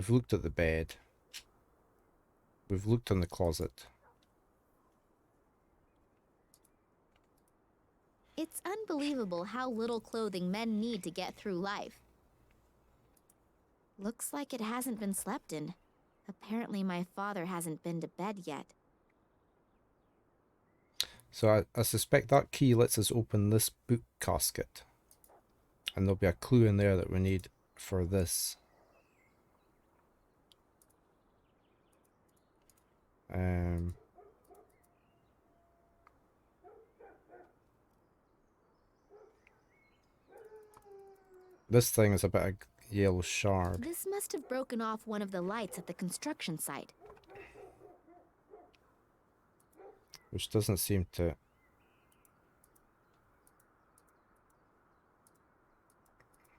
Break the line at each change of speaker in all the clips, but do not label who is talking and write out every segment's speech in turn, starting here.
We've looked at the bed. We've looked in the closet.
It's unbelievable how little clothing men need to get through life. Looks like it hasn't been slept in. Apparently my father hasn't been to bed yet.
So I suspect that key lets us open this book casket. And there'll be a clue in there that we need for this. This thing is a bit of yellow shard.
This must have broken off one of the lights at the construction site.
Which doesn't seem to...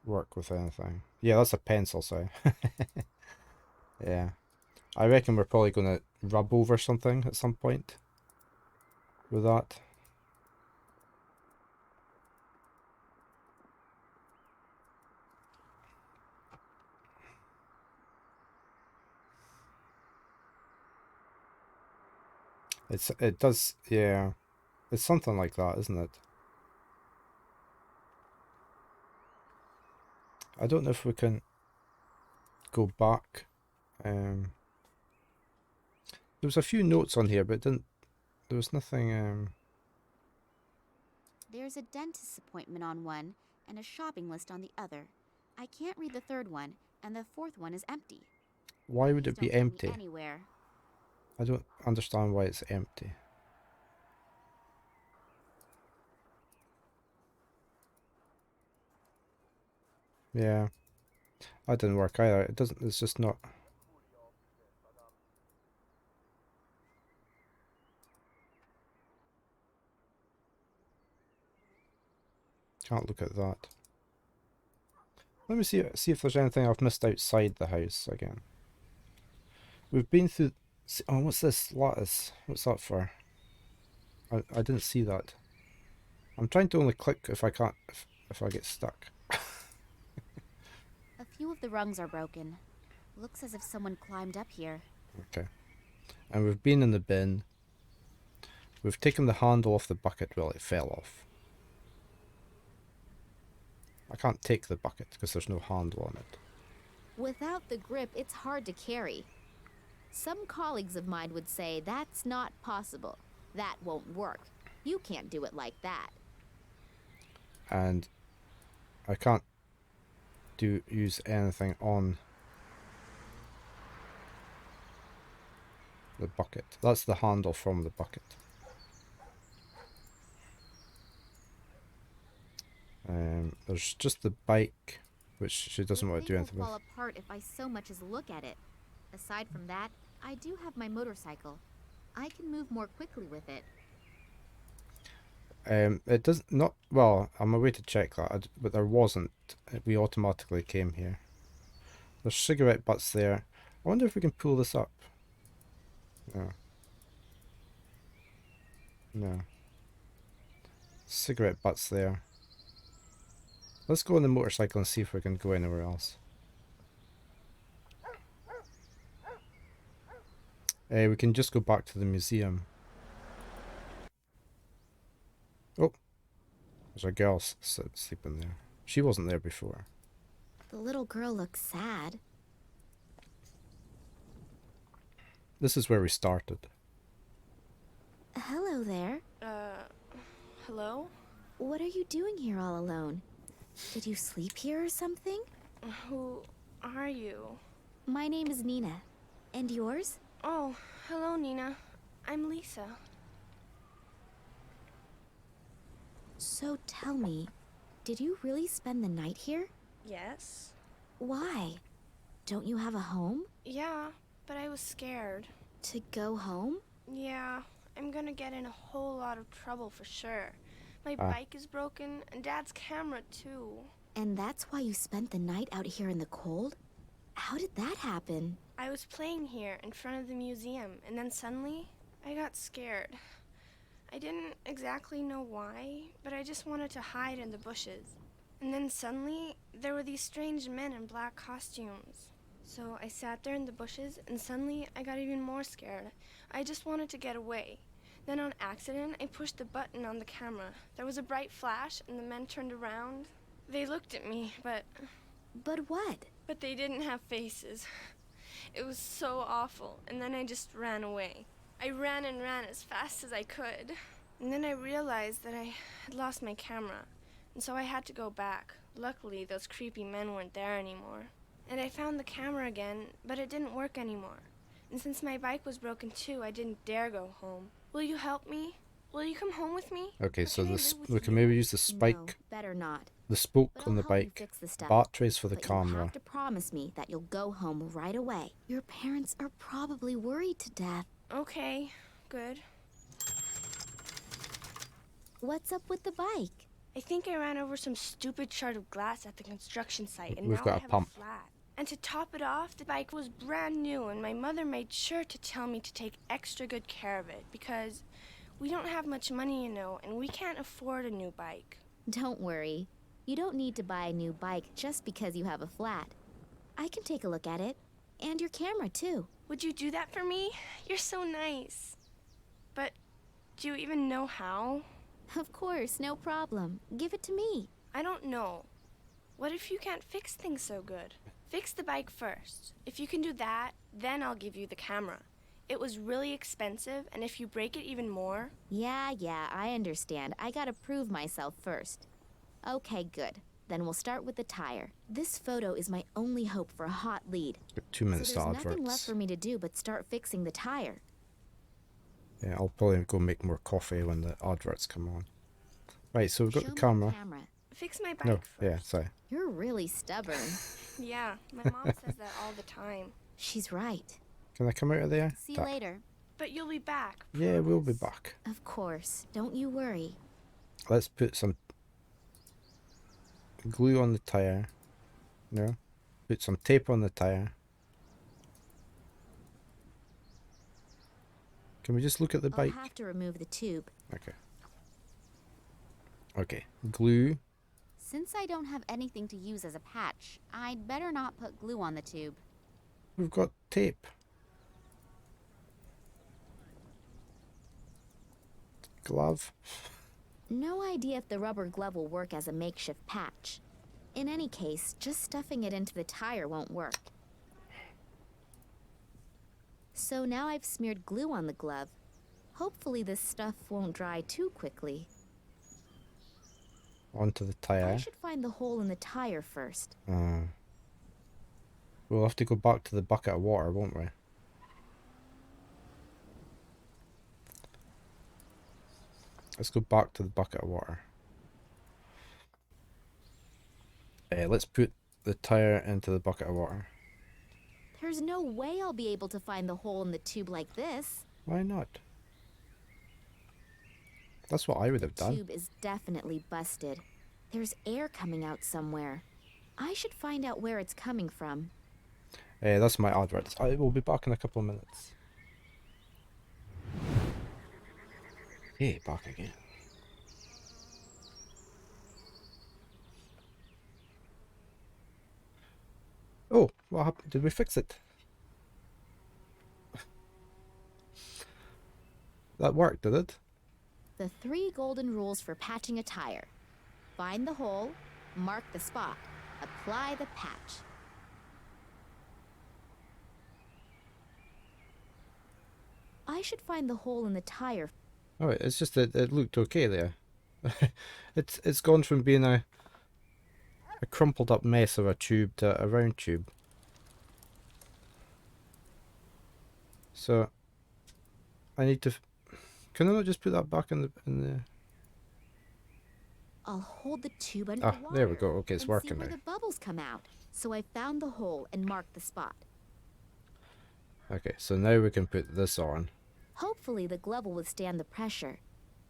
work with anything. Yeah, that's a pencil, sorry. Yeah. I reckon we're probably going to rub over something at some point with that. It does, yeah. It's something like that, isn't it? I don't know if we can go back. There was a few notes on here, but there was nothing.
There's a dentist's appointment on one and a shopping list on the other. I can't read the third one, and the fourth one is empty.
Why would
Please
it be
don't take me
empty?
anywhere.
I don't understand why it's empty. Yeah, that didn't work either. It doesn't. It's just not. Can't look at that. Let me see if there's anything I've missed outside the house again. We've been through. Oh, what's this lattice? What's that for? I didn't see that. I'm trying to only click if I can't if I get stuck.
A few of the rungs are broken. Looks as if someone climbed up here.
Okay. And we've been in the bin. We've taken the handle off the bucket. Well, it fell off. I can't take the bucket because there's no handle on it.
Without the grip, it's hard to carry. Some colleagues of mine would say that's not possible. That won't work. You can't do it like that.
And I can't use anything on the bucket. That's the handle from the bucket. There's just the bike, which she doesn't want to do anything with.
It will fall apart if I so much as look at it. Aside from that, I do have my motorcycle. I can move more quickly with it.
It does not. Well, I'm away to check that, but there wasn't. We automatically came here. There's cigarette butts there. I wonder if we can pull this up. No. No. Cigarette butts there. Let's go on the motorcycle and see if we can go anywhere else. We can just go back to the museum. Oh, there's a girl sleeping there. She wasn't there before.
The little girl looks sad.
This is where we started.
Hello there.
Hello?
What are you doing here all alone? Did you sleep here or something?
Who are you?
My name is Nina. And yours?
Oh, hello, Nina. I'm Lisa.
So tell me, did you really spend the night here?
Yes?
Why? Don't you have a home?
Yeah, but I was scared.
To go home?
Yeah, I'm gonna get in a whole lot of trouble for sure. My bike is broken, and Dad's camera too.
And that's why you spent the night out here in the cold? How did that happen?
I was playing here in front of the museum, and then suddenly, I got scared. I didn't exactly know why, but I just wanted to hide in the bushes. And then suddenly, there were these strange men in black costumes. So I sat there in the bushes, and suddenly I got even more scared. I just wanted to get away. Then on accident, I pushed the button on the camera. There was a bright flash, and the men turned around. They looked at me, but
But what?
they didn't have faces. It was so awful, and then I just ran away. I ran and ran as fast as I could. And then I realized that I had lost my camera, and so I had to go back. Luckily, those creepy men weren't there anymore. And I found the camera again, but it didn't work anymore. And since my bike was broken too, I didn't dare go home. Will you help me? Will you come home with me?
Okay,
Or
so
can I
this
live with
we can
you?
maybe use the
No,
spike,
better not.
the spoke
But
on
I'll
the
help you
bike,
fix the stuff.
batteries for the
But you
camera.
have to promise me that you'll go home right away. Your parents are probably worried to death.
Okay, good.
What's up with the bike?
I think I ran over some stupid shard of glass at the construction site, and
We've
now
got
I
a
have
pump.
a flat. And to top it off, the bike was brand new, and my mother made sure to tell me to take extra good care of it because we don't have much money, you know, and we can't afford a new bike.
Don't worry. You don't need to buy a new bike just because you have a flat. I can take a look at it. And your camera, too.
Would you do that for me? You're so nice. But do you even know how?
Of course, no problem. Give it to me.
I don't know. What if you can't fix things so good? Fix the bike first. If you can do that, then I'll give you the camera. It was really expensive, and if you break it even more...
Yeah, I understand. I gotta prove myself first. Okay, good. Then we'll start with the tire. This photo is my only hope for a hot lead.
Got 2 minutes
So
to
there's nothing left
adverts.
for me to do but start fixing the tire.
Yeah, I'll probably go make more coffee when the adverts come on. Right, so we've got
Show
the
me
camera.
Fix my bike
No,
first.
yeah, sorry.
You're really stubborn.
Yeah, my mom says that all the time.
She's right.
Can I come out of there?
See you
That-
later.
But you'll be back.
Yeah, we'll be
promise.
back.
Of course. Don't you worry.
Let's put some glue on the tire. No. Put some tape on the tire. Can we just look at the
I'll
bike?
have to remove the tube.
Okay. Okay. Glue.
Since I don't have anything to use as a patch, I'd better not put glue on the tube.
We've got tape. Glove.
No idea if the rubber glove will work as a makeshift patch. In any case, just stuffing it into the tire won't work. So now I've smeared glue on the glove. Hopefully this stuff won't dry too quickly.
Onto the
I
tire.
should find the hole in the tire first.
We'll have to go back to the bucket of water, won't we? Let's go back to the bucket of water. Let's put the tire into the bucket of water.
There's no way I'll be able to find the hole in the tube like this.
Why not? That's what I would have
The
done.
tube is definitely busted. There's air coming out somewhere. I should find out where it's coming from.
That's my advert. I will be back in a couple of minutes. Hey, back again. Oh, what happened? Did we fix it? That worked, did it?
The 3 golden rules for patching a tire. Find the hole, mark the spot, apply the patch. I should find the hole in the tire.
Oh, it's just that it looked okay there. It's gone from being a crumpled up mess of a tube to a round tube. So I need to. Can I not just put that back in the?
I'll hold the tube under the water.
There we go. Okay, it's
and
working
see where
now.
the bubbles come out. So I found the hole and marked the spot.
Okay, so now we can put this on.
Hopefully the glove will withstand the pressure.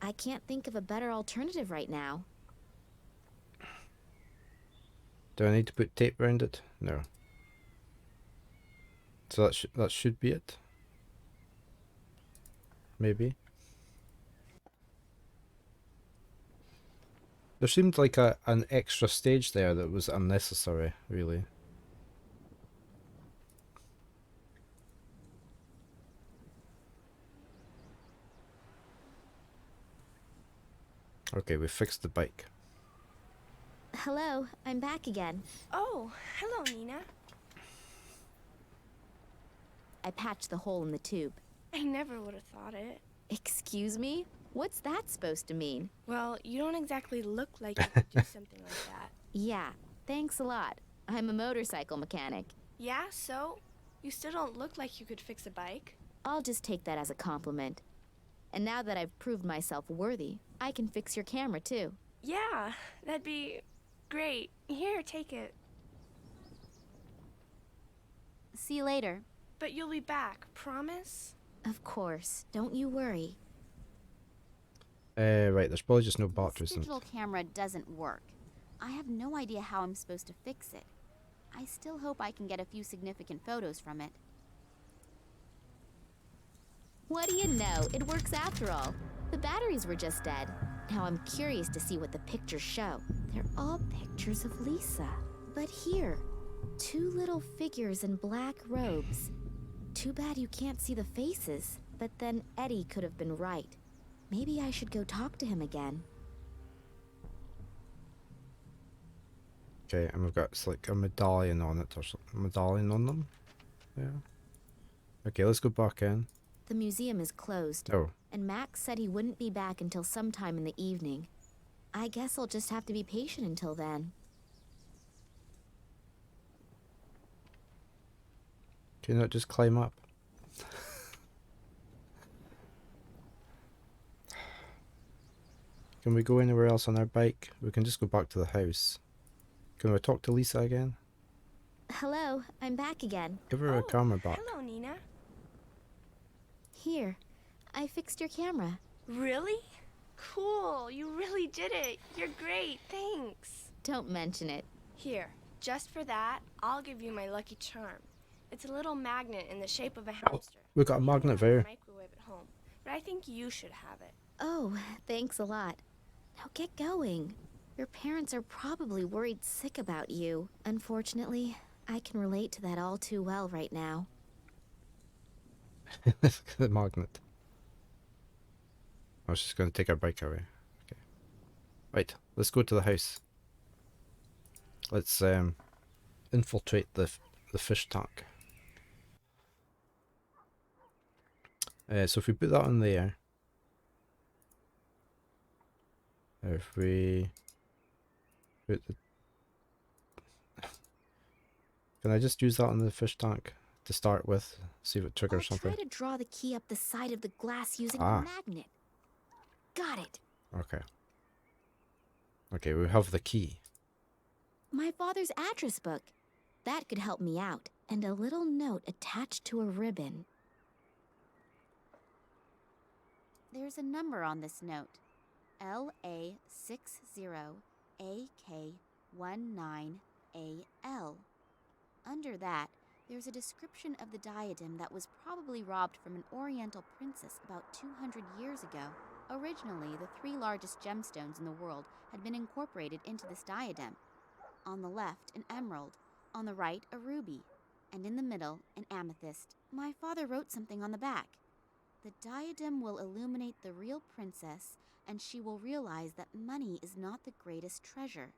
I can't think of a better alternative right now.
Do I need to put tape around it? No. So that should be it. Maybe. There seemed like an extra stage there that was unnecessary, really. Okay, we fixed the bike.
Hello, I'm back again.
Oh, hello, Nina.
I patched the hole in the tube.
I never would have thought it.
Excuse me? What's that supposed to mean?
Well, you don't exactly look like you could do something like that.
Yeah, thanks a lot. I'm a motorcycle mechanic.
Yeah, so? You still don't look like you could fix a bike.
I'll just take that as a compliment. And now that I've proved myself worthy, I can fix your camera too.
Yeah, that'd be great. Here, take it.
See you later.
But you'll be back, promise?
Of course, don't you worry.
Right, there's probably just no
This
batteries in it.
digital camera doesn't work. I have no idea how I'm supposed to fix it. I still hope I can get a few significant photos from it. What do you know? It works after all. The batteries were just dead. Now I'm curious to see what the pictures show. They're all pictures of Lisa. But here, two little figures in black robes. Too bad you can't see the faces. But then Eddie could have been right. Maybe I should go talk to him again.
Okay, and we've got it's like a medallion on it or something. Medallion on them? Yeah. Okay, let's go back in.
The museum is closed.
Oh,
And Max said he wouldn't be back until sometime in the evening. I guess I'll just have to be patient until then.
can you not just climb up? Can we go anywhere else on our bike? We can just go back to the house. Can we talk to Lisa again?
Hello, I'm back again.
Give her a camera back.
Hello, Nina.
Here, I fixed your camera.
Really? Cool, you really did it. You're great, thanks.
Don't mention it.
Here, just for that, I'll give you my lucky charm. It's a little magnet in the shape of a hamster.
We've got a
We don't
magnet
have
there.
microwave at home, but I think you should have it.
Oh, thanks a lot. Now get going. Your parents are probably worried sick about you. Unfortunately, I can relate to that all too well right now.
The magnet. I was just going to take our bike away. Okay. Right, let's go to the house. Let's infiltrate the fish tank. So if we put that on there, if we put the, can I just use that on the fish tank to start with? See if it triggers
I'll
something.
try to draw the key up the side of the glass using
Ah.
a magnet. Got it.
Okay. Okay, we have the key.
My father's address book. That could help me out. And a little note attached to a ribbon. There's a number on this note. LA60AK19AL. Under that, there's a description of the diadem that was probably robbed from an Oriental princess about 200 years ago. Originally, the three largest gemstones in the world had been incorporated into this diadem. On the left, an emerald. On the right, a ruby. And in the middle, an amethyst. My father wrote something on the back. The diadem will illuminate the real princess, and she will realize that money is not the greatest treasure.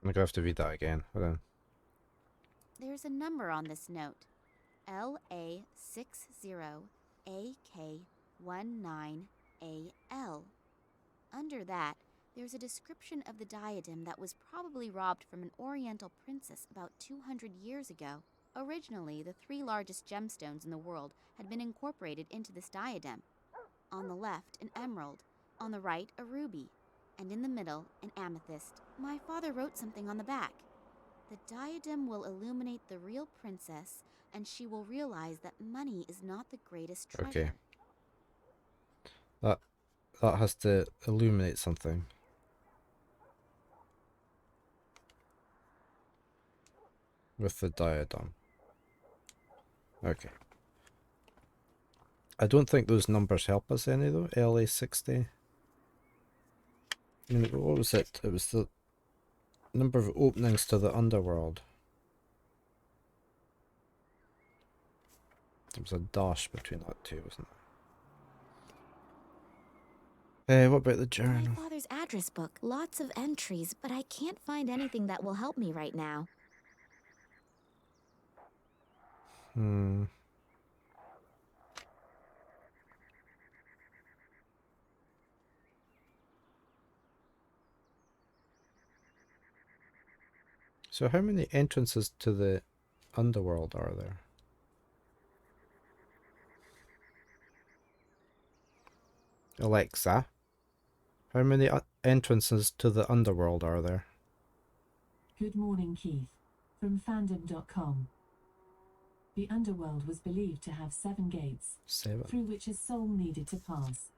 I'm gonna have to read that again. Hold on.
There's a number on this note. LA60AK19AL. Under that, there's a description of the diadem that was probably robbed from an Oriental princess about 200 years ago. Originally, the three largest gemstones in the world had been incorporated into this diadem. On the left, an emerald. On the right, a ruby. And in the middle, an amethyst. My father wrote something on the back. The diadem will illuminate the real princess, and she will realize that money is not the greatest treasure.
Okay. That has to illuminate something. With the diadem. Okay. I don't think those numbers help us any though. LA60. I mean, what was it? It was the number of openings to the underworld. There was a dash between that two, wasn't What about the
My
journal?
father's address book. Lots of entries, but I can't find anything that will help me right now.
Hmm. So how many entrances to the underworld are there? Alexa, how many entrances to the underworld are there?
Good morning, Keith. From fandom.com. The underworld was believed to have 7 gates,
7.
through which a soul needed to pass.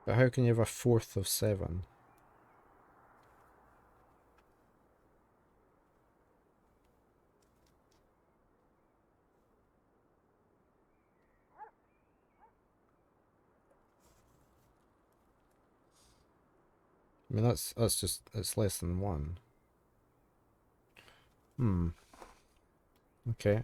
But how can you have a fourth of 7? I mean, that's just, it's less than 1. Hmm. Okay.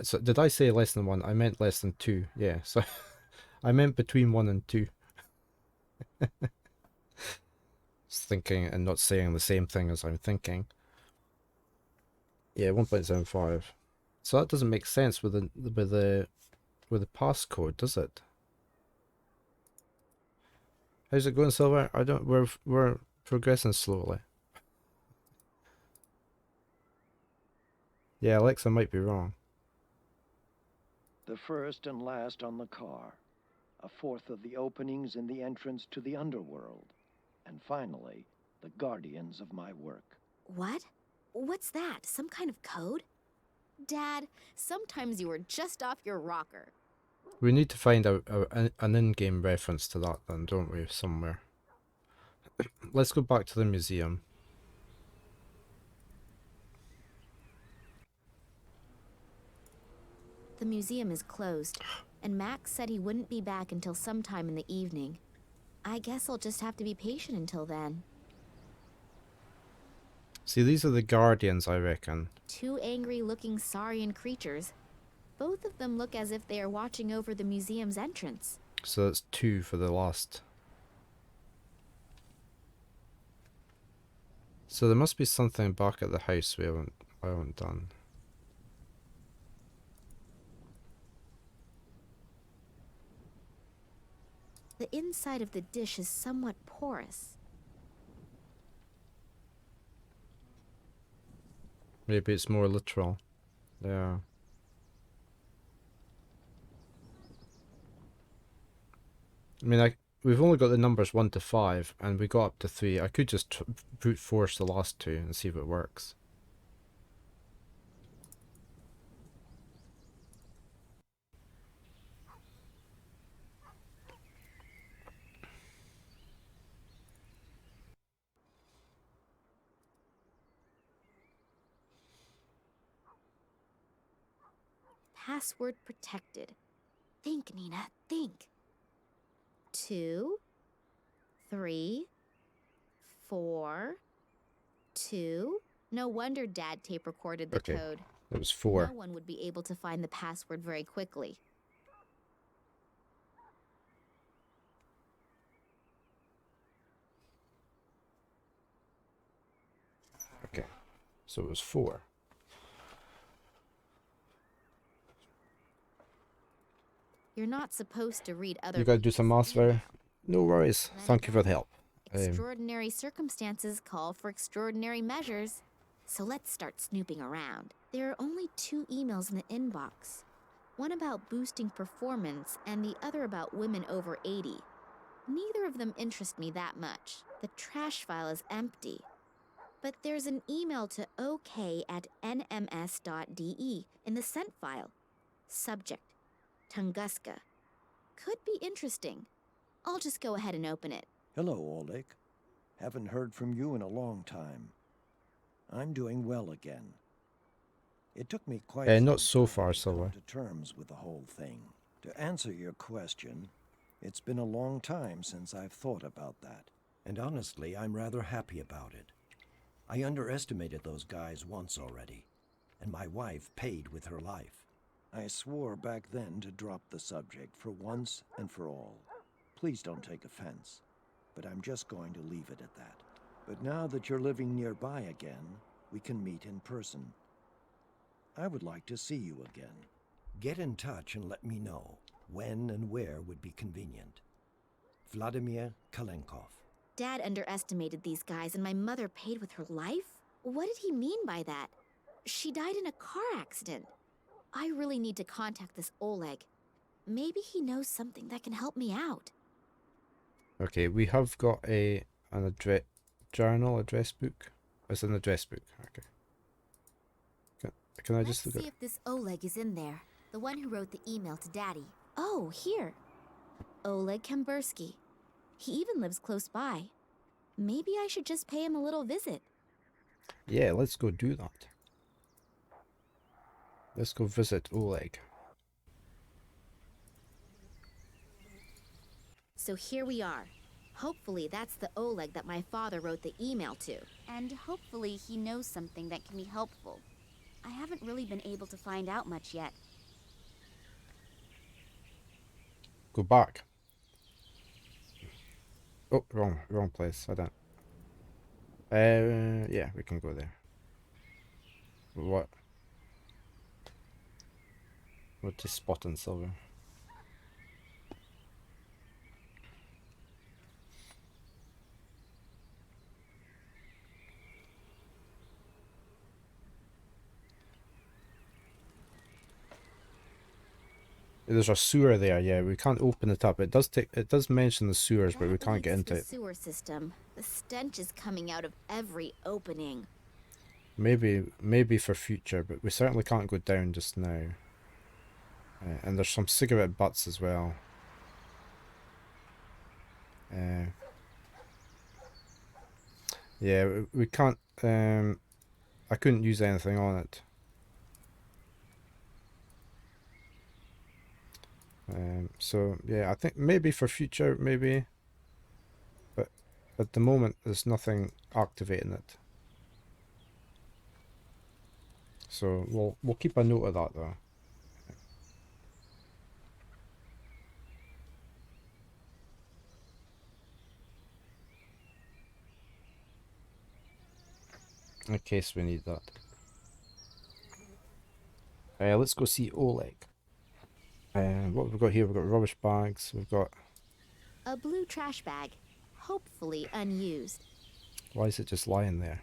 So did I say less than 1? I meant less than 2. Yeah, so I meant between 1 and 2. Just thinking and not saying the same thing as I'm thinking. Yeah, 1.75. So that doesn't make sense with the passcode, does it? How's it going, Silver? I don't. We're progressing slowly. Yeah, Alexa might be wrong.
The first and last on the car, a fourth of the openings in the entrance to the underworld, and finally, the guardians of my work.
What? What's that? Some kind of code? Dad, sometimes you are just off your rocker.
We need to find an in-game reference to that then, don't we, somewhere? Let's go back to the museum.
The museum is closed, and Max said he wouldn't be back until sometime in the evening. I guess I'll just have to be patient until then.
See, these are the guardians, I reckon.
2 angry-looking saurian creatures. Both of them look as if they are watching over the museum's entrance.
So that's 2 for the last. So there must be something back at the house I haven't done.
The inside of the dish is somewhat porous.
Maybe it's more literal. Yeah. I mean, we've only got the numbers 1 to 5, and we got up to 3. I could just brute force the last 2 and see if it works.
Password protected. Think, Nina, think. 2, 3, 4, 2. No wonder Dad tape recorded the
Okay.
code.
It was 4.
No one would be able to find the password very quickly.
Okay. So it was 4.
You're not supposed to read other
You gotta do some maths there.
email.
No worries.
Then
Thank you for the
again,
help.
Extraordinary circumstances call for extraordinary measures. So let's start snooping around. There are only 2 emails in the inbox. One about boosting performance and the other about women over 80. Neither of them interest me that much. The trash file is empty. But there's an email to ok@nms.de in the sent file. Subject: Tunguska. Could be interesting. I'll just go ahead and open it.
Hello, Oleg. Haven't heard from you in a long time. I'm doing well again. It took me quite some
not so
time
far,
to
Silver.
come to terms with the whole thing. To answer your question, it's been a long time since I've thought about that. And honestly, I'm rather happy about it. I underestimated those guys once already, and my wife paid with her life. I swore back then to drop the subject for once and for all. Please don't take offense, but I'm just going to leave it at that. But now that you're living nearby again, we can meet in person. I would like to see you again. Get in touch and let me know when and where would be convenient. Vladimir Kalenkov.
Dad underestimated these guys and my mother paid with her life? What did he mean by that? She died in a car accident. I really need to contact this Oleg. Maybe he knows something that can help me out.
Okay, we have got an address book. It's an address book. Okay. Can I just
Let's
look
see
at?
if this Oleg is in there. The one who wrote the email to Daddy. Oh, here. Oleg Kambursky. He even lives close by. Maybe I should just pay him a little visit.
Yeah, let's go do that. Let's go visit Oleg.
So here we are. Hopefully that's the Oleg that my father wrote the email to. And hopefully he knows something that can be helpful. I haven't really been able to find out much yet.
Go back. Oh, wrong place. I don't. Yeah, we can go there. What? What is spot and silver? There's a sewer there. Yeah, we can't open it up. It does mention the sewers, but we can't get into it.
Sewer system. The stench is coming out of every opening.
Maybe for future, but we certainly can't go down just now. And there's some cigarette butts as well. Yeah, we can't. I couldn't use anything on it. So yeah, I think maybe for future, maybe. But at the moment, there's nothing activating it. So we'll keep a note of that though. In case we need that. Let's go see Oleg. What we've got here, we've got rubbish bags, we've got...
A blue trash bag. Hopefully unused.
Why is it just lying there?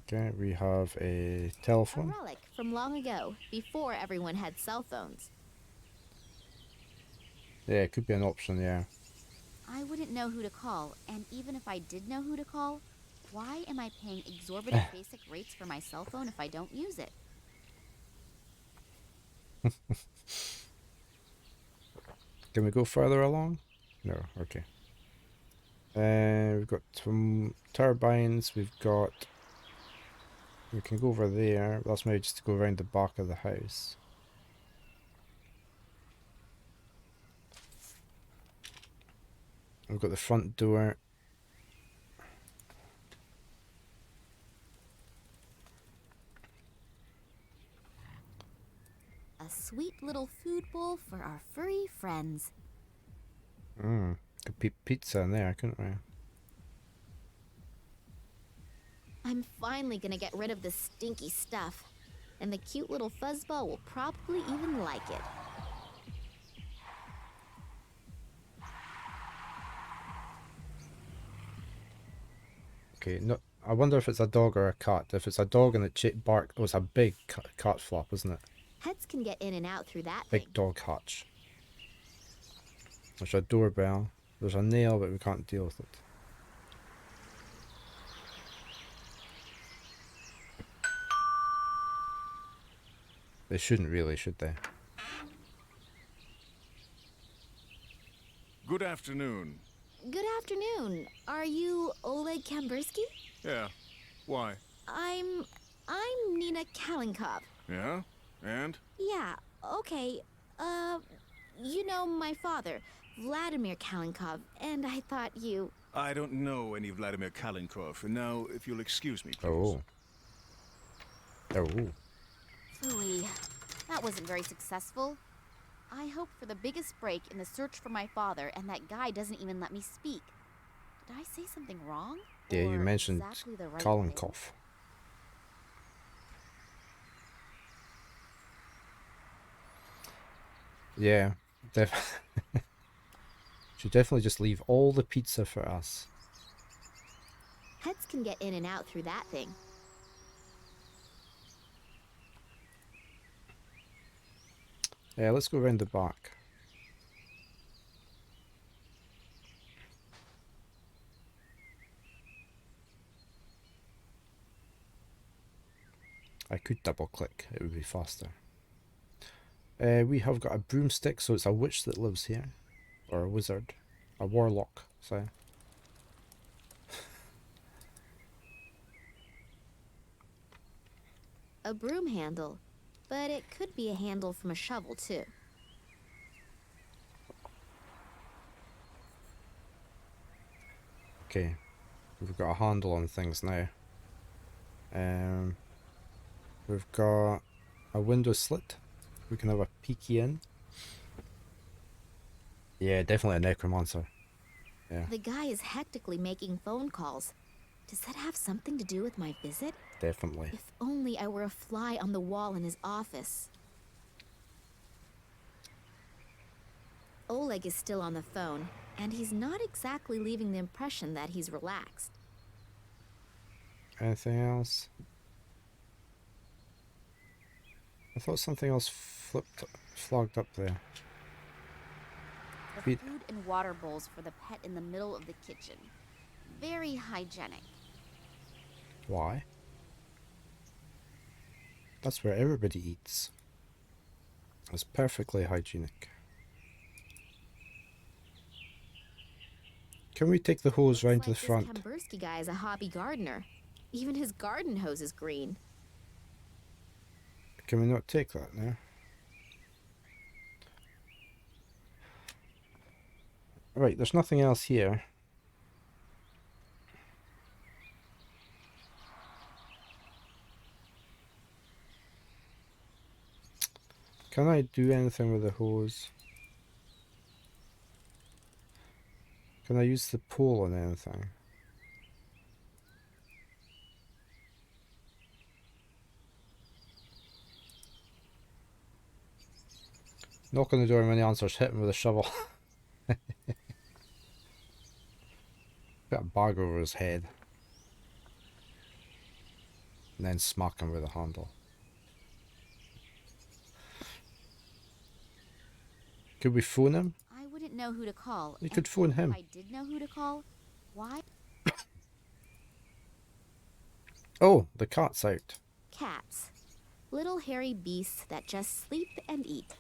Okay, we have a telephone.
A relic from long ago, before everyone had cell phones.
Yeah, it could be an option, yeah.
I wouldn't know who to call, and even if I did know who to call, why am I paying exorbitant basic rates for my cell phone if I don't use it?
Can we go further along? No, okay. We've got some turbines, we've got... We can go over there, that's maybe just to go around the back of the house. We've got the front door.
A sweet little food bowl for our furry friends.
Could put pizza in there, couldn't we?
I'm finally gonna get rid of this stinky stuff. And the cute little fuzzball will probably even like it.
Okay, no, I wonder if it's a dog or a cat. If it's a dog and it bark, oh, it's a big cat flap, isn't it?
Pets can get in and out through that
Big
thing.
dog hatch. There's a doorbell. There's a nail, but we can't deal with it. They shouldn't really, should they?
Good afternoon.
Good afternoon. Are you Oleg Kambursky?
Yeah. Why?
I'm Nina Kalenkov.
Yeah? And?
Yeah, okay. You know my father, Vladimir Kalinkov, and I thought you...
I don't know any Vladimir Kalinkov, and now, if you'll excuse me, please.
Oh. Oh.
Phooey. That wasn't very successful. I hope for the biggest break in the search for my father, and that guy doesn't even let me speak. Did I say something wrong?
Yeah, you
Or
mentioned
exactly the right thing?
Kalinkov. Yeah, should definitely just leave all the pizza for us.
Pets can get in and out through that thing.
Yeah, let's go around the back. I could double click, it would be faster. We have got a broomstick, so it's a witch that lives here. Or a wizard. A warlock, sorry.
A broom handle. But it could be a handle from a shovel, too.
Okay, we've got a handle on things now. We've got a window slit. We can have a peeky in. Yeah, definitely a necromancer. Yeah,
The guy is hectically making phone calls. Does that have something to do with my visit?
definitely.
If only I were a fly on the wall in his office. Oleg is still on the phone, and he's not exactly leaving the impression that he's relaxed.
Anything else? I thought something else flagged up there.
The
Feed-
food and water bowls for the pet in the middle of the kitchen. Very hygienic.
Why? That's where everybody eats. It's perfectly hygienic. Can we take the hose round to the front?
This Kambursky guy is a hobby gardener. Even his garden hose is green.
Can we not take that now? Right, there's nothing else here. Can I do anything with the hose? Can I use the pole on anything? Knock on the door and when he answers, hit him with a shovel. Put a bag over his head. And then smack him with a handle. Could we phone him?
I wouldn't know who to call.
We
and
could phone him.
If I did know who to call, why?
Oh, the cat's out.
Cats. Little hairy beasts that just sleep and eat.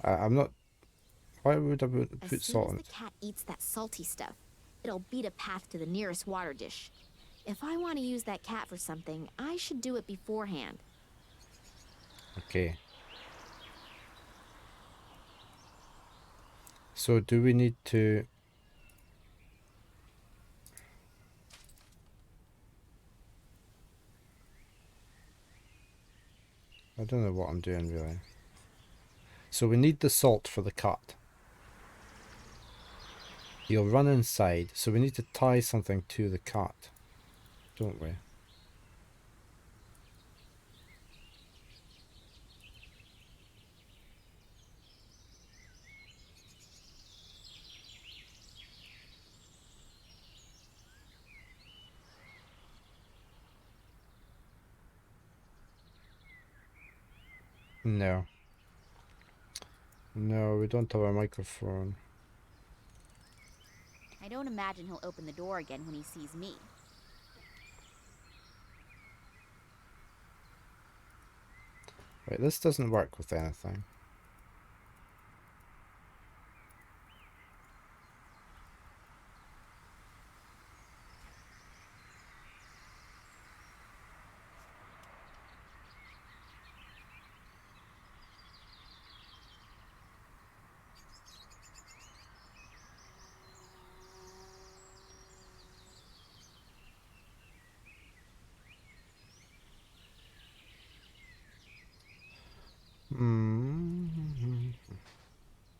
I'm not... Why would I put
As soon
salt
as
on
the
it?
cat eats that salty stuff, it'll beat a path to the nearest water dish. If I want to use that cat for something, I should do it beforehand.
Okay. So do we need to... I don't know what I'm doing really. So we need the salt for the cat. He'll run inside, so we need to tie something to the cat, don't we? No. No, we don't have a microphone.
I don't imagine he'll open the door again when he sees me.
Right, this doesn't work with anything.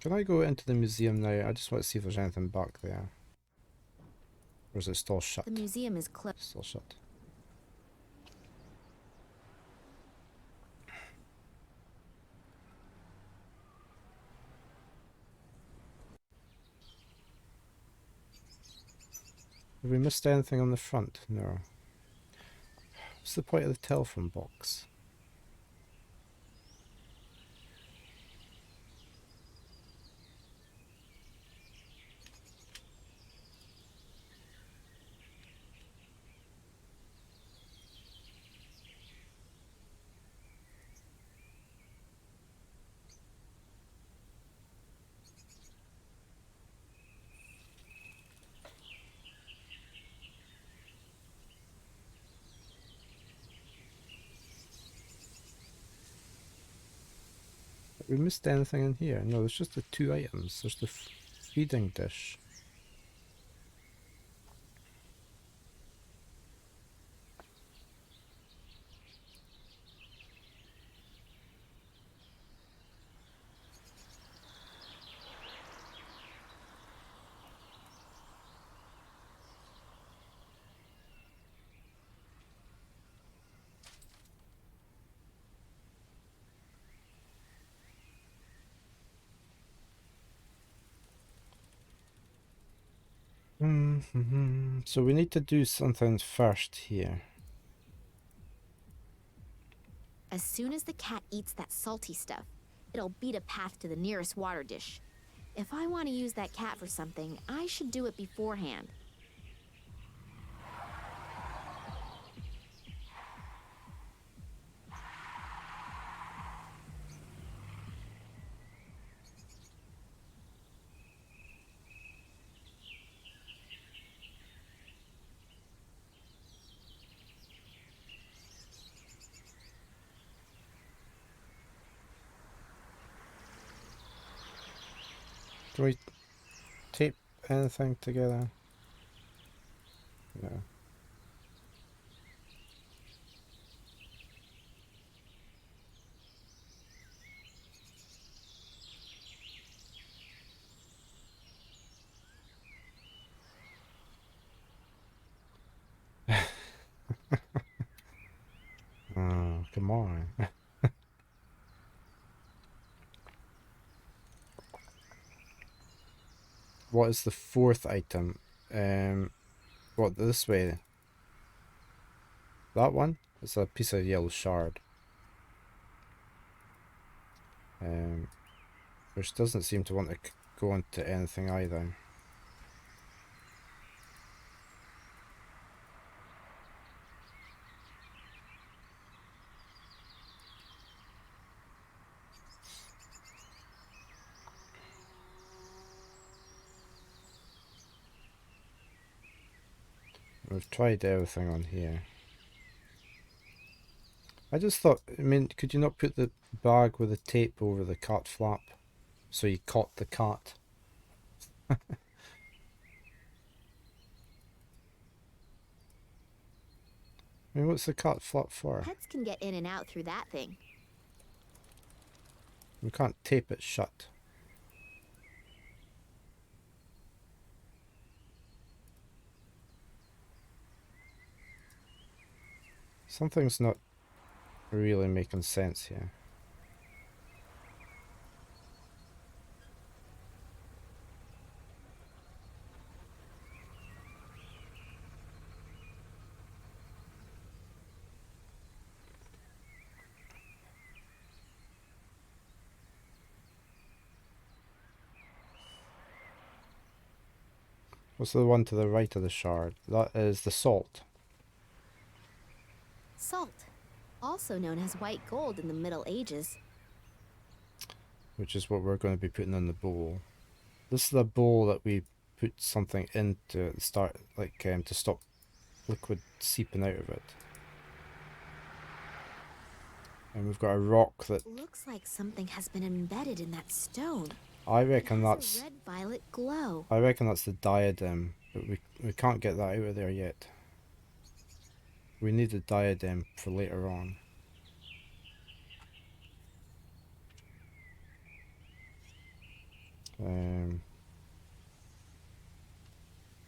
Can I go into the museum now? I just want to see if there's anything back there. Or is it still shut?
The museum is closed.
Still shut. Have we missed anything on the front? No. What's the point of the telephone box? Have we missed anything in here? No, there's just the two items. There's the feeding dish. So we need to do something first here.
As soon as the cat eats that salty stuff, it'll beat a path to the nearest water dish. If I want to use that cat for something, I should do it beforehand.
Can we tape anything together? No. Oh, come on. What is the fourth item? What, this way? That one? It's a piece of yellow shard. Which doesn't seem to want to go into anything either. We've tried everything on here. I just thought, I mean, could you not put the bag with the tape over the cat flap so you caught the cat? I mean, what's the cat flap for?
Pets can get in and out through that thing.
We can't tape it shut. Something's not really making sense here. What's the one to the right of the shard? That is the salt.
Salt, also known as white gold in the Middle Ages.
Which is what we're going to be putting in the bowl. This is the bowl that we put something into at the start, like to stop liquid seeping out of it. And we've got a rock that
Looks like something has been embedded in that stone.
I reckon
It has
that's
a red-violet glow.
I reckon that's the diadem, but we can't get that out of there yet. We need the diadem for later on. Done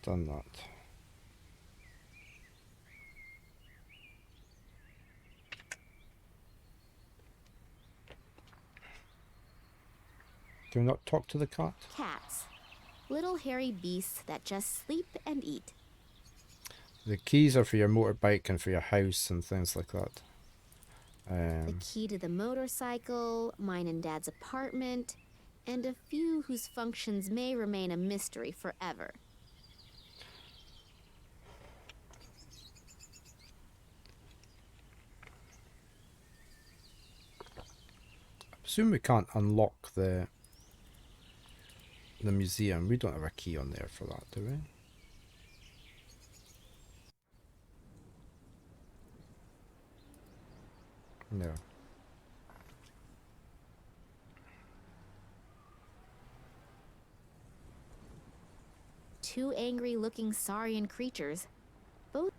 that. Can we not talk to the cat?
Cats. Little hairy beasts that just sleep and eat.
The keys are for your motorbike and for your house and things like that.
The key to the motorcycle, mine and Dad's apartment, and a few whose functions may remain a mystery forever.
I presume we can't unlock the museum. We don't have a key on there for that, do we? No.
Two angry-looking saurian creatures. Both.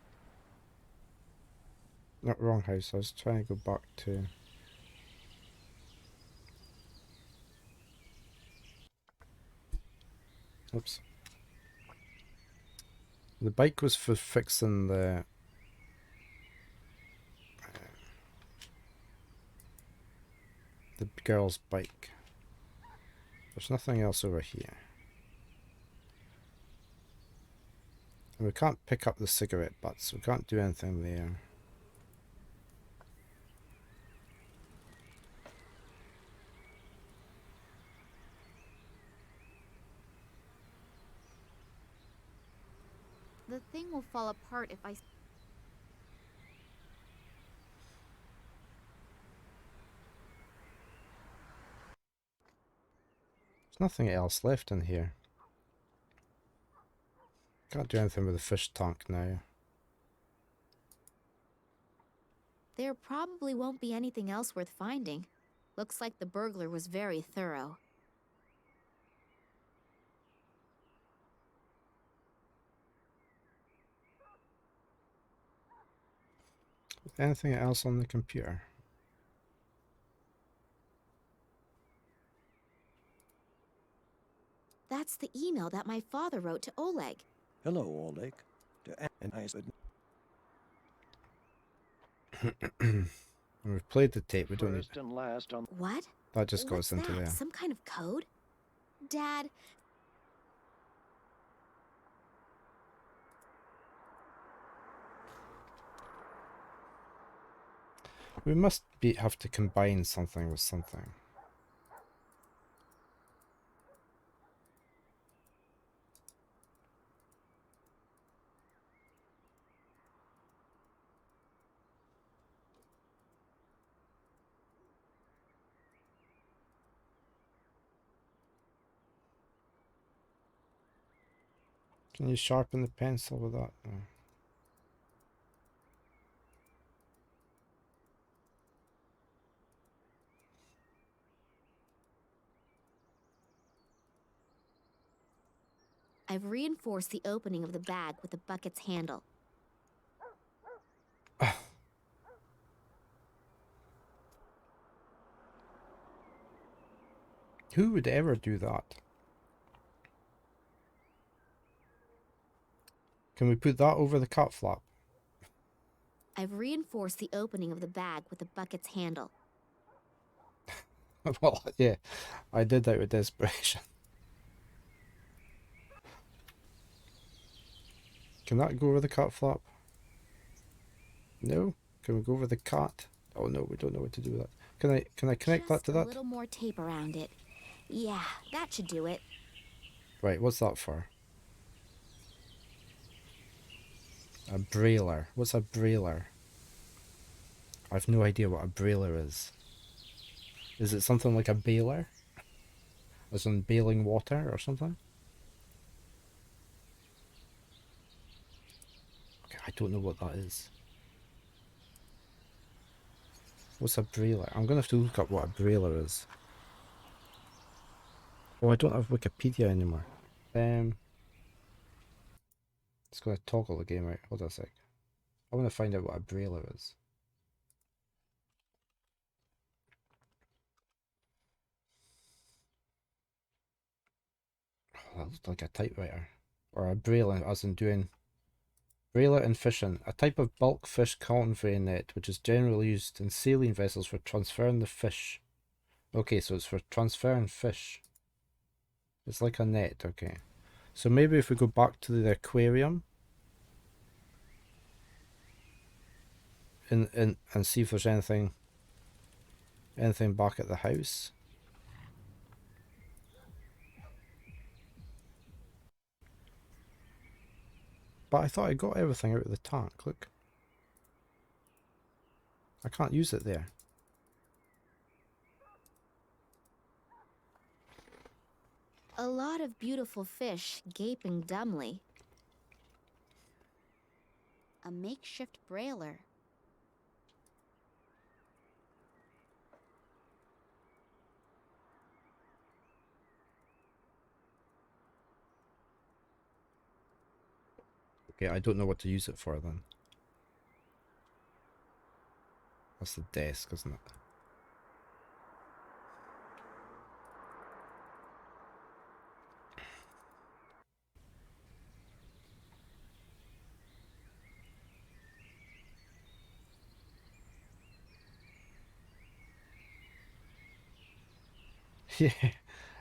Not wrong house. I was trying to go back to... Oops. The bike was for fixing the girl's bike. There's nothing else over here. And we can't pick up the cigarette butts. We can't do anything there.
The thing will fall apart if I...
There's nothing else left in here. Can't do anything with the fish tank now.
There probably won't be anything else worth finding. Looks like the burglar was very thorough.
Anything else on the computer?
That's the email that my father wrote to Oleg.
Hello, Oleg. And I said,
We've played the tape. We don't need...
first and last on...
What?
That just goes
What's
into
that?
there.
Some kind of code? Dad,
We must have to combine something with something. Can you sharpen the pencil with that? No.
I've reinforced the opening of the bag with the bucket's handle.
Who would ever do that? Can we put that over the cut flap?
I've reinforced the opening of the bag with the bucket's handle.
Well, yeah, I did that with desperation. Can that go over the cut flap? No? Can we go over the cat? Oh no, we don't know what to do with that. Can I connect that to
Just a
that?
little more tape around it. Yeah, that should do it.
Right, what's that for? A brailer. What's a brailer? I've no idea what a brailer is. Is it something like a baler? As in bailing water or something? Okay, I don't know what that is. What's a brailer? I'm gonna have to look up what a brailer is. Oh, I don't have Wikipedia anymore. It's gonna toggle the game out. Hold on a sec. I wanna find out what a brailer is. that looked like a typewriter. Or a brailler, as in doing... Brailler and fishing. A type of bulk fish conveyor net, which is generally used in sailing vessels for transferring the fish. Okay, so it's for transferring fish. It's like a net, okay. So maybe if we go back to the aquarium... and see if there's anything back at the house. But I thought I got everything out of the tank, look. I can't use it there.
A lot of beautiful fish gaping dumbly. A makeshift brailer.
Okay, I don't know what to use it for then. That's the desk, isn't it? Yeah,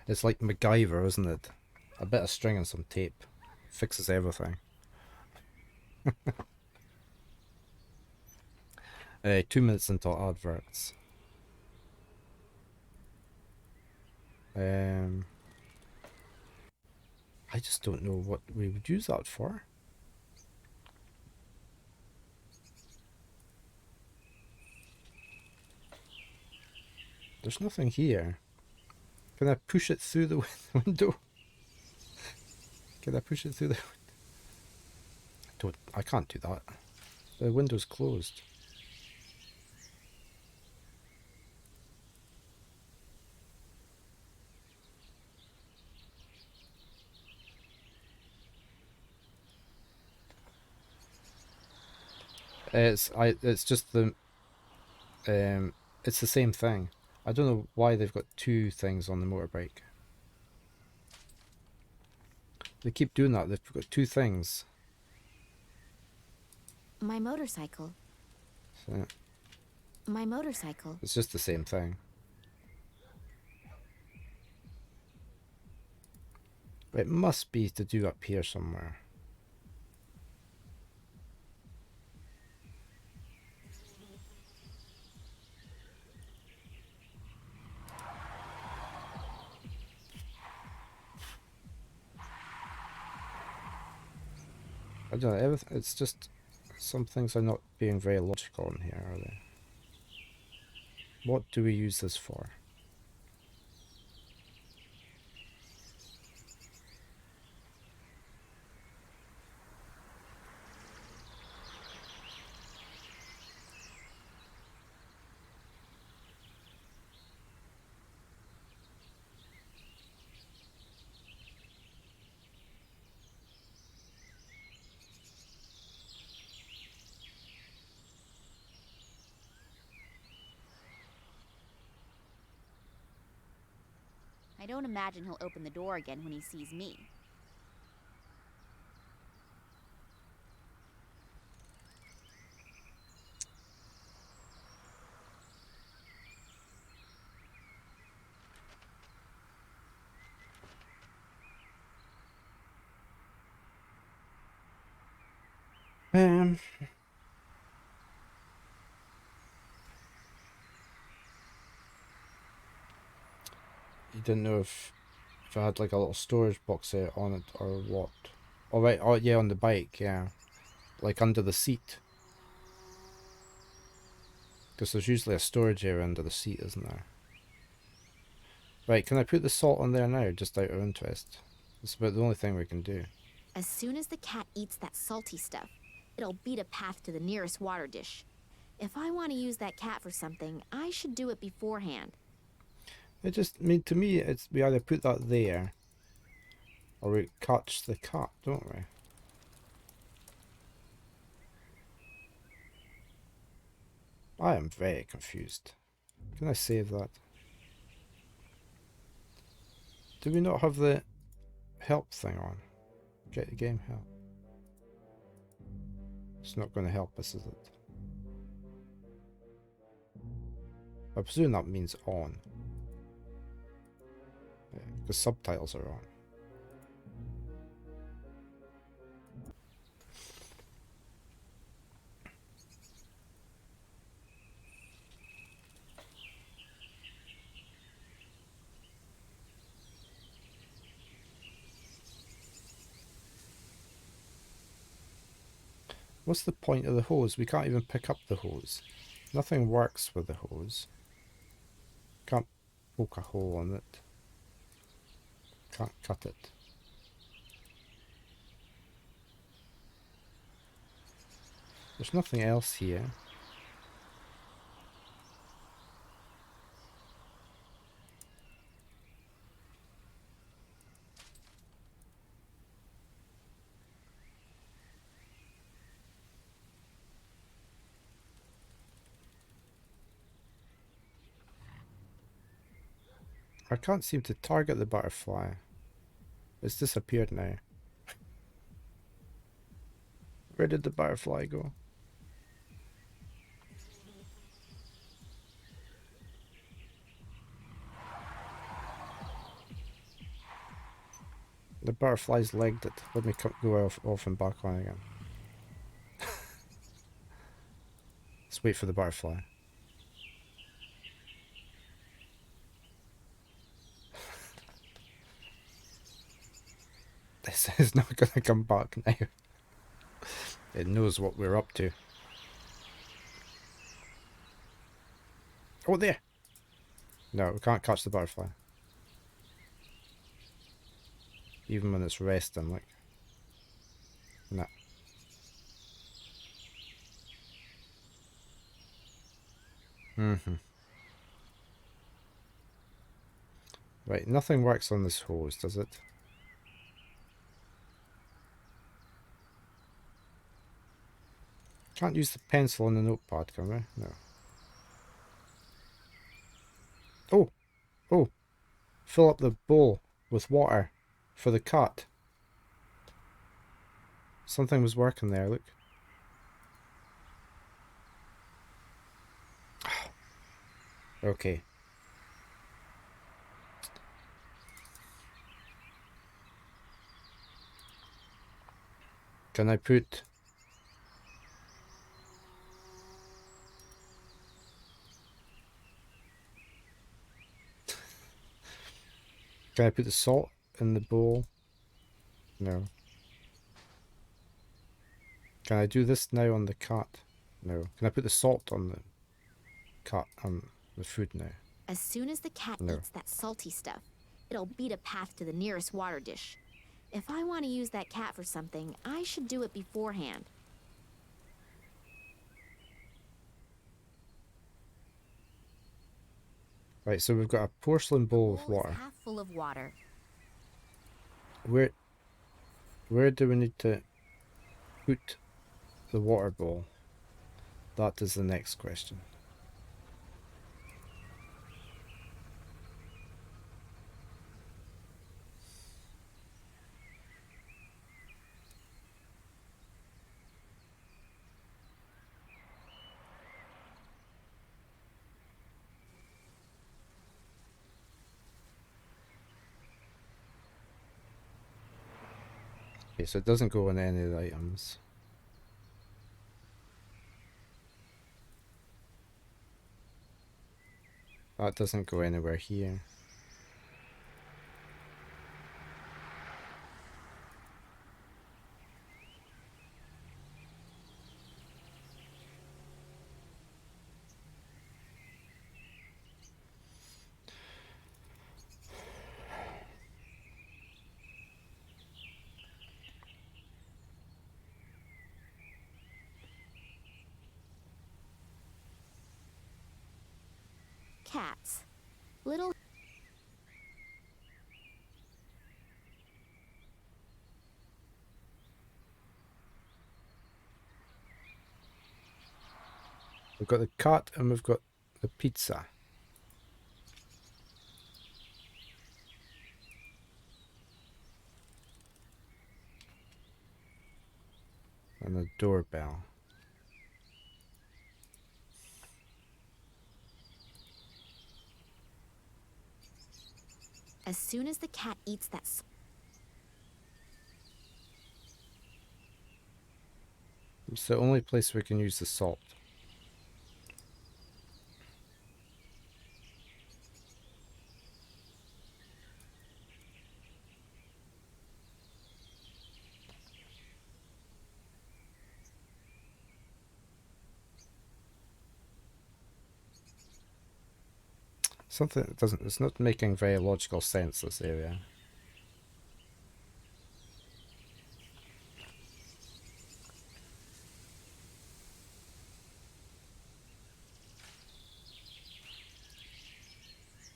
it's like MacGyver, isn't it? A bit of string and some tape fixes everything. 2 minutes into adverts. I just don't know what we would use that for. There's nothing here. Can I push it through the window? Can I push it through the window? I can't do that. The window's closed. It's just the it's the same thing. I don't know why they've got two things on the motorbike. They keep doing that. They've got two things.
My motorcycle.
So
My motorcycle.
it's just the same thing. It must be to do up here somewhere. I don't know, everything, it's just some things are not being very logical in here, are they? What do we use this for?
I don't imagine he'll open the door again when he sees me. You didn't know if I had like a little storage box there on it or what. Oh right, oh yeah, on the bike, yeah. Like under the seat. Because there's usually a storage area under the seat, isn't there? Right, can I put the salt on there now, just out of interest? It's about the only thing we can do. As soon as the cat eats that salty stuff, it'll beat a path to the nearest water dish. If I want to use that cat for something, I should do it beforehand.
It just, I mean, to me, it's we either put that there, or we catch the cat, don't we? I am very confused. Can I save that? Do we not have the help thing on. Get the game help. It's not going to help us, is it? I presume that means on. Because subtitles are on. What's the point of the hose? We can't even pick up the hose. Nothing works with the hose. Can't poke a hole on it. Can't cut it. There's nothing else here. I can't seem to target the butterfly. It's disappeared now. Where did the butterfly go? The butterfly's legged it. Let me go off and back on again. Let's wait for the butterfly. This is not going to come back now. It knows what we're up to. Oh, there! No, we can't catch the butterfly. Even when it's resting, like. Nah. Right, nothing works on this hose, does it? Can't use the pencil on the notepad, can we? No. Oh! Oh! Fill up the bowl with water for the cat. Something was working there, look. Okay. Can I put... Can I put the salt in the bowl? No. Can I do this now on the cat? No. Can I put the salt on the cat, on the food now?
As soon as the cat
No.
eats that salty stuff, it'll beat a path to the nearest water dish. If I want to use that cat for something, I should do it beforehand.
Right, so we've got a porcelain bowl with
The bowl is
water.
half full of water.
Where do we need to put the water bowl? That is the next question. Okay, so it doesn't go on any of the items. That doesn't go anywhere here.
Cats. Little...
We've got the cat and we've got the pizza. And a doorbell.
As soon as the cat eats that
It's the only place we can use the salt. Something that doesn't, it's not making very logical sense, this area.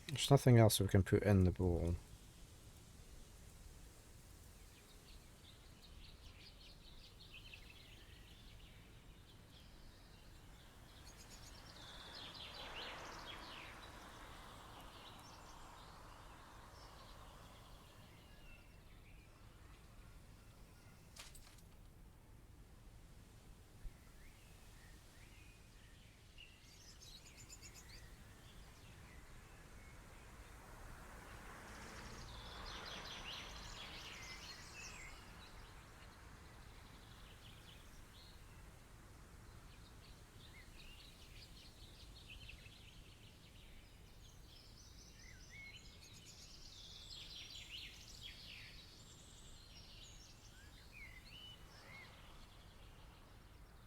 There's nothing else we can put in the bowl.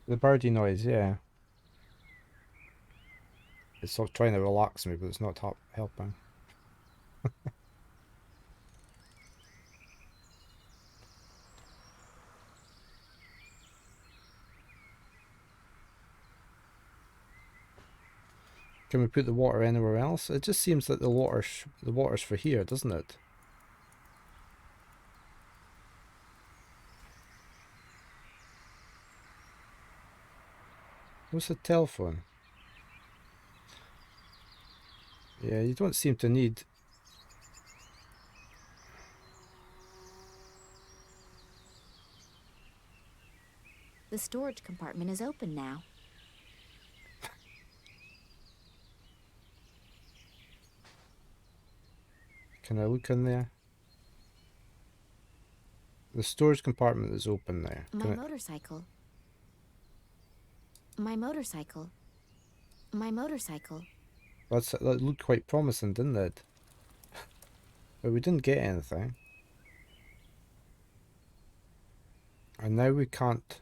The birdie noise, yeah. It's sort of trying to relax me, but it's not helping. Can we put the water anywhere else? It just seems that the water's for here, doesn't it? What's the telephone? Yeah, you don't seem to need...
The storage compartment is open now.
Can I look in there? The storage compartment is open there.
My motorcycle. My motorcycle. My motorcycle.
That looked quite promising, didn't it? But we didn't get anything. And now we can't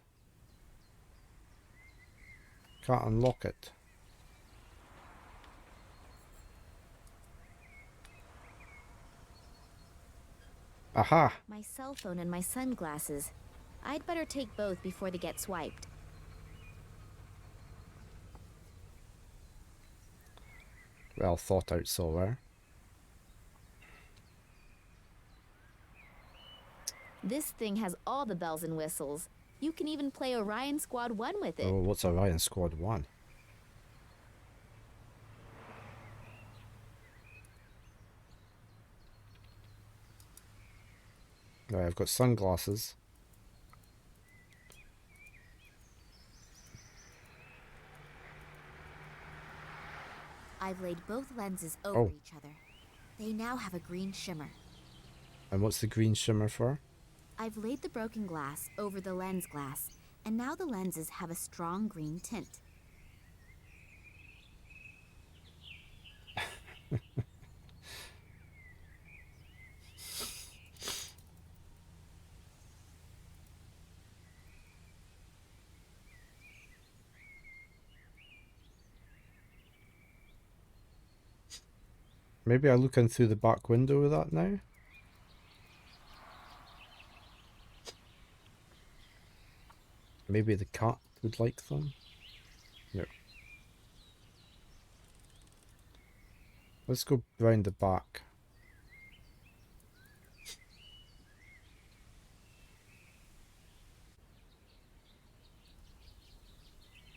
unlock it. Aha!
My cell phone and my sunglasses. I'd better take both before they get swiped.
Well thought out, Solar.
This thing has all the bells and whistles. You can even play Orion Squad 1 with it.
Oh, what's Orion Squad 1? Right, I've got sunglasses.
I've laid both lenses over each other. They now have a green shimmer.
And what's the green shimmer for?
I've laid the broken glass over the lens glass, and now the lenses have a strong green tint.
Maybe I look in through the back window with that now? Maybe the cat would like them? No. Let's go round the back.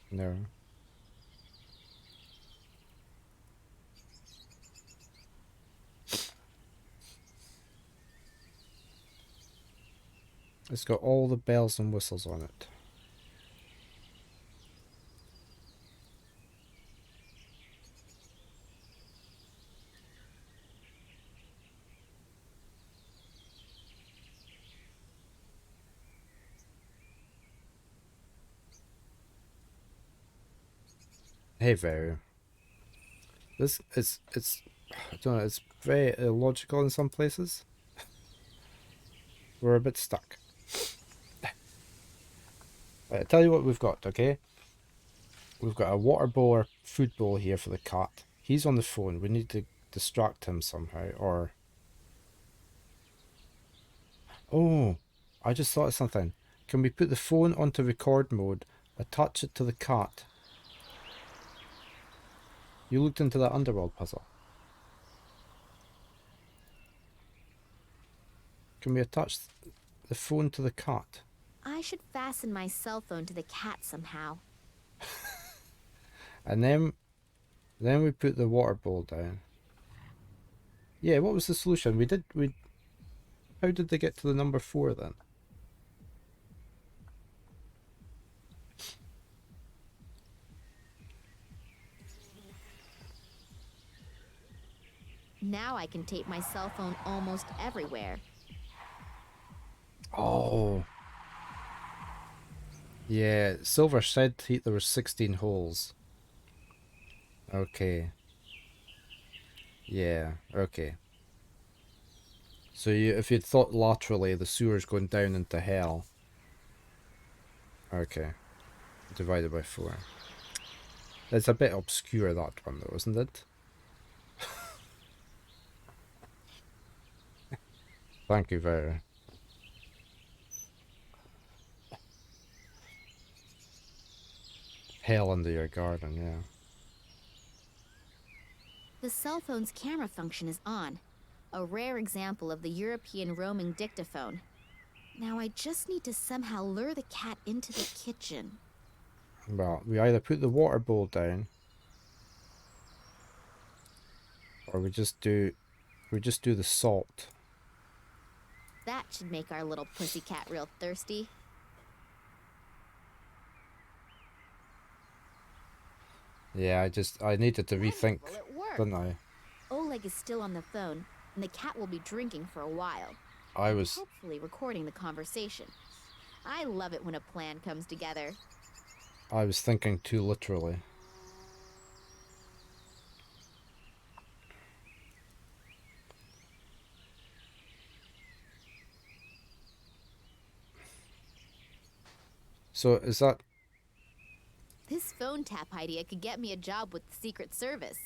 No. It's got all the bells and whistles on it. Hey, Veru. This it's I don't know. It's very illogical in some places. We're a bit stuck. Right, tell you what we've got, okay? We've got a water bowl or food bowl here for the cat. He's on the phone. We need to distract him somehow, or... Oh, I just thought of something. Can we put the phone onto record mode, attach it to the cat? You looked into that underworld puzzle. Can we attach the phone to the cat?
I should fasten my cell phone to the cat somehow.
And then we put the water bowl down. Yeah, what was the solution? How did they get to the number 4 then?
Now I can tape my cell phone almost everywhere.
Oh. Yeah, Silver said there were 16 holes. Okay. Yeah, okay. So if you'd thought laterally, the sewer's going down into hell. Okay. Divided by 4. It's a bit obscure, that one, though, isn't it? Thank you, Vera. Hell under your garden, yeah.
The cell phone's camera function is on. A rare example of the European roaming dictaphone. Now I just need to somehow lure the cat into the kitchen.
Well, we either put the water bowl down, or we just do the salt.
That should make our little pussycat real thirsty.
Yeah, I needed to rethink,
Well, it worked.
didn't I?
Oleg is still on the phone, and the cat will be drinking for a while.
I was
Hopefully recording the conversation. I love it when a plan comes together.
thinking too literally. So is that...
This phone tap idea could get me a job with the Secret Service.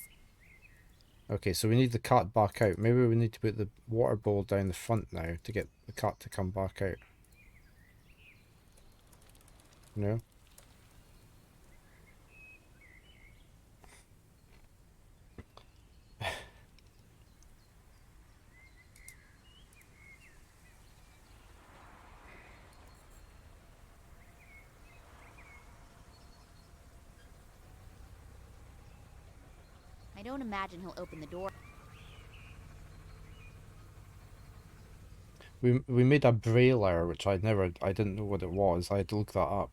Okay, so we need the cat back out. Maybe we need to put the water bowl down the front now to get the cat to come back out. No?
I don't imagine he'll open the door.
We made a brailer, which I didn't know what it was. I had to look that up.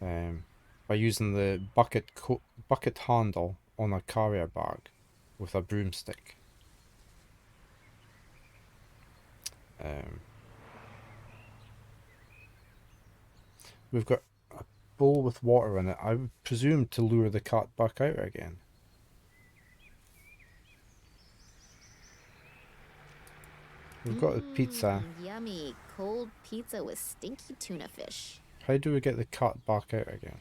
By using the bucket handle on a carrier bag with a broomstick. We've got a bowl with water in it. I would presume to lure the cat back out again. We've got the pizza.
Yummy. Cold pizza with stinky tuna fish.
How do we get the cat back out again?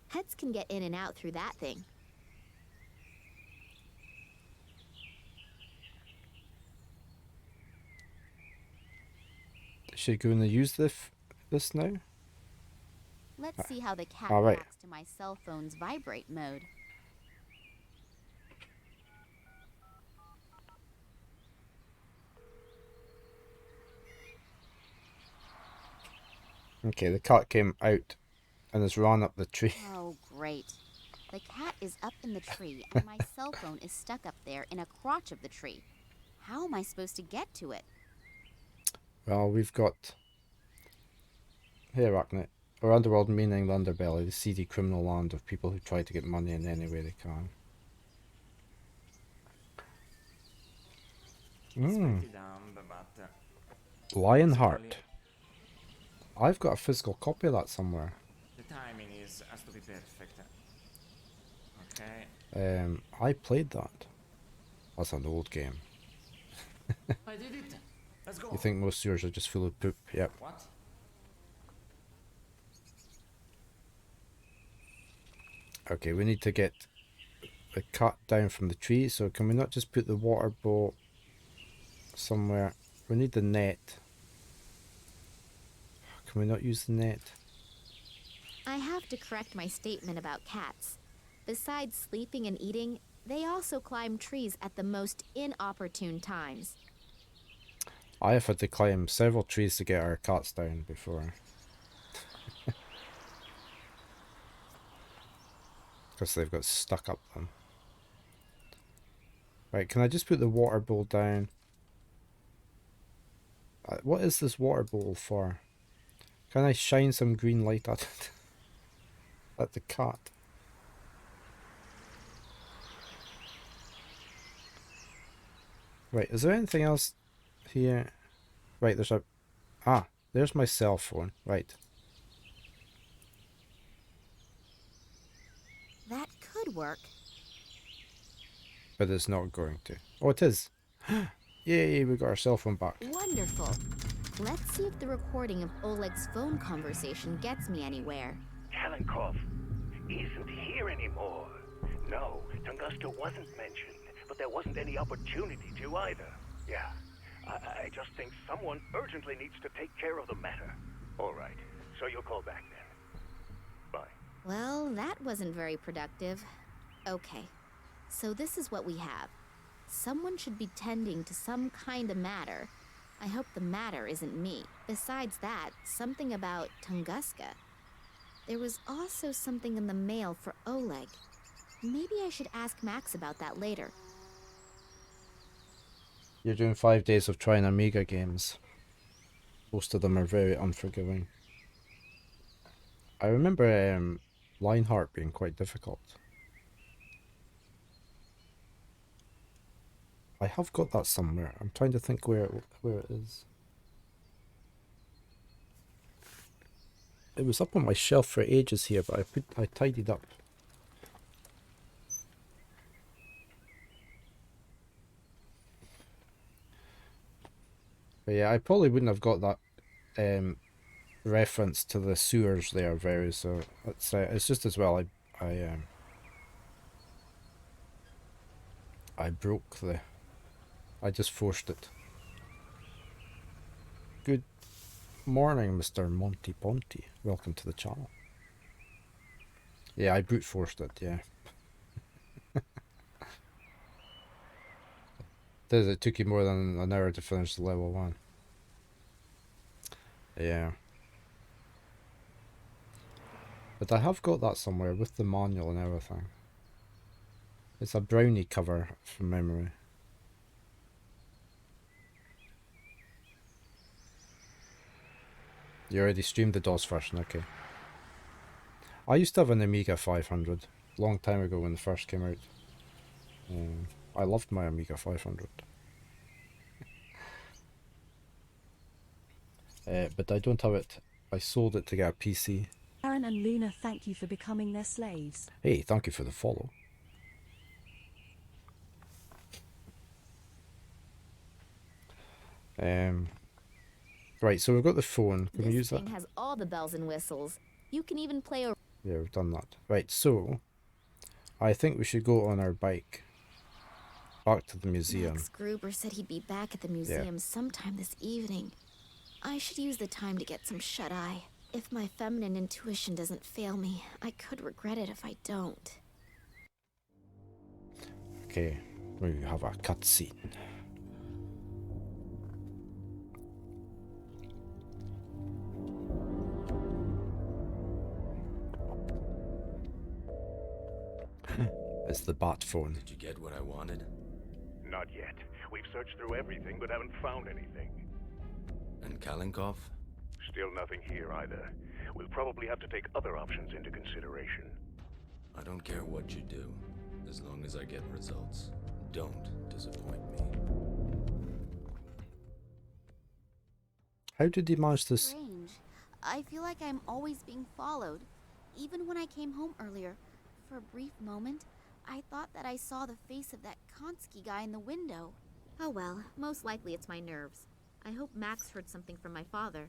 Pets can get in and out through that thing.
Should we go and use this now?
Let's see how the cat
all right.
reacts to my cell phone's vibrate mode.
Okay, the cat came out and has run up the tree.
Oh, great. The cat is up in the tree, and my cell phone is stuck up there in a crotch of the tree. How am I supposed to get to it?
Well, we've got... Hey, Arachnet. Our underworld meaning the underbelly, the seedy criminal land of people who try to get money in any way they can. Lionheart. I've got a physical copy of that somewhere.
The timing has to be perfect. Okay.
I played that. That's an old game.
I did it. Let's go.
You think most sewers are just full of poop? Yep.
What?
Okay, we need to get the cut down from the tree, so can we not just put the water boat somewhere? We need the net. Can we not use the net?
I have to correct my statement about cats. Besides sleeping and eating, they also climb trees at the most inopportune times.
I have had to climb several trees to get our cats down before. Because they've got stuck up them. Right, can I just put the water bowl down? What is this water bowl for? Can I shine some green light at it? At the cat? Right, is there anything else here? Right, there's a... Ah, there's my cell phone. Right.
That could work.
But it's not going to. Oh, it is. Yay, we got our cell phone back.
Wonderful. Let's see if the recording of Oleg's phone conversation gets me anywhere.
Kalenkov isn't here anymore. No, Tunguska wasn't mentioned, but there wasn't any opportunity to either. Yeah, I just think someone urgently needs to take care of the matter. All right, so you'll call back then. Bye.
Well, that wasn't very productive. Okay, so this is what we have. Someone should be tending to some kind of matter. I hope the matter isn't me. Besides that, something about Tunguska. There was also something in the mail for Oleg. Maybe I should ask Max about that later.
You're doing 5 days of trying Amiga games. Most of them are very unforgiving. I remember Lionheart being quite difficult. I have got that somewhere. I'm trying to think where it is. It was up on my shelf for ages here, but I tidied up. But yeah, I probably wouldn't have got that reference to the sewers there very, so it's just as well I broke the... I just forced it. Good morning, Mr. Monty Ponty. Welcome to the channel. Yeah, I brute forced it, yeah. It took you more than an hour to finish level 1. Yeah. But I have got that somewhere with the manual and everything. It's a brownie cover from memory. You already streamed the DOS version, okay. I used to have an Amiga 500, long time ago when it first came out. I loved my Amiga 500. But I don't have it. I sold it to get a PC.
Aaron and Luna thank you for becoming their slaves.
Hey, thank you for the follow. Right, so we've got the phone. Can we use
This
that?
thing has all the bells and whistles. You can even play a...
Yeah, we've done that. Right, so I think we should go on our bike back to the museum.
Max Gruber said he'd be back at the museum sometime this evening. I should use the time to get some shut-eye. If my feminine intuition doesn't fail me, I could regret it if I don't.
Okay, we have a cutscene. It's the bat phone.
Did you get what I wanted?
Not yet. We've searched through everything but haven't found anything.
And Kalenkov?
Still nothing here either. We'll probably have to take other options into consideration.
I don't care what you do, as long as I get results. Don't disappoint me.
How did he manage this?
Strange. I feel like I'm always being followed. Even when I came home earlier, for a brief moment, I thought that I saw the face of that Konski guy in the window. Oh well, most likely it's my nerves. I hope Max heard something from my father.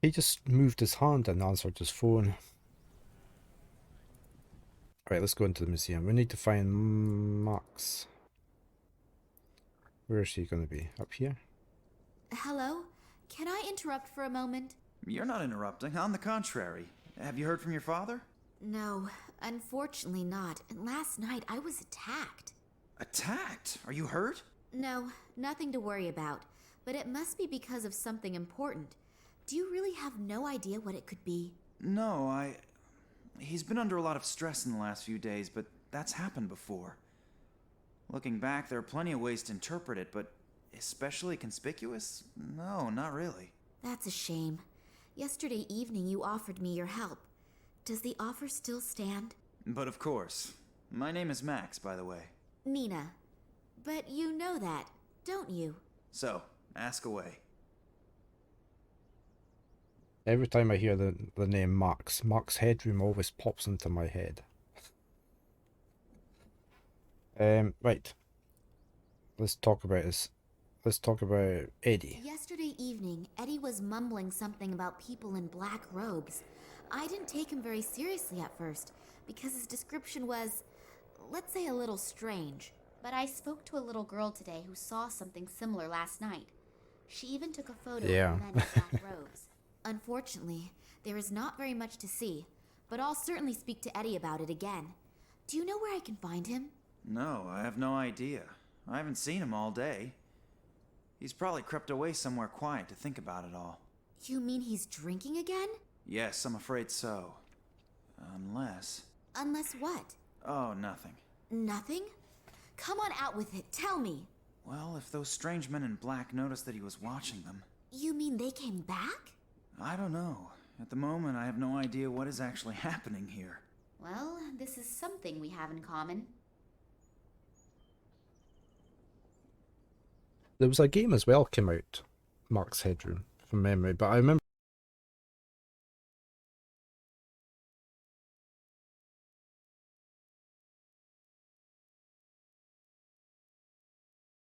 He just moved his hand and answered his phone. Right, let's go into the museum. We need to find Max. Where is he going to be? Up here?
Hello? Can I interrupt for a moment?
You're not interrupting. On the contrary. Have you heard from your father?
No, unfortunately not. And last night I was attacked.
Attacked? Are you hurt?
No, nothing to worry about. But it must be because of something important. Do you really have no idea what it could be?
No, He's been under a lot of stress in the last few days, but that's happened before. Looking back, there are plenty of ways to interpret it, but especially conspicuous? No, not really.
That's a shame. Yesterday evening you offered me your help. Does the offer still stand?
But of course. My name is Max, by the way.
Nina. But you know that, don't you?
So, ask away.
Every time I hear the name Max Headroom always pops into my head. Right. Let's talk about this. Let's talk about Eddie.
Yesterday evening, Eddie was mumbling something about people in black robes. I didn't take him very seriously at first, because his description was, let's say, a little strange. But I spoke to a little girl today who saw something similar last night. She even took a photo of men in black robes. Unfortunately, there is not very much to see, but I'll certainly speak to Eddie about it again. Do you know where I can find him?
No, I have no idea. I haven't seen him all day. He's probably crept away somewhere quiet to think about it all.
You mean he's drinking again?
Yes, I'm afraid so. Unless...
Unless what?
Oh, nothing.
Nothing? Come on out with it, tell me.
Well, if those strange men in black noticed that he was watching them...
You mean they came back?
I don't know. At the moment, I have no idea what is actually happening here.
Well, this is something we have in common.
There was a game as well came out, Max Headroom, from memory, but I remember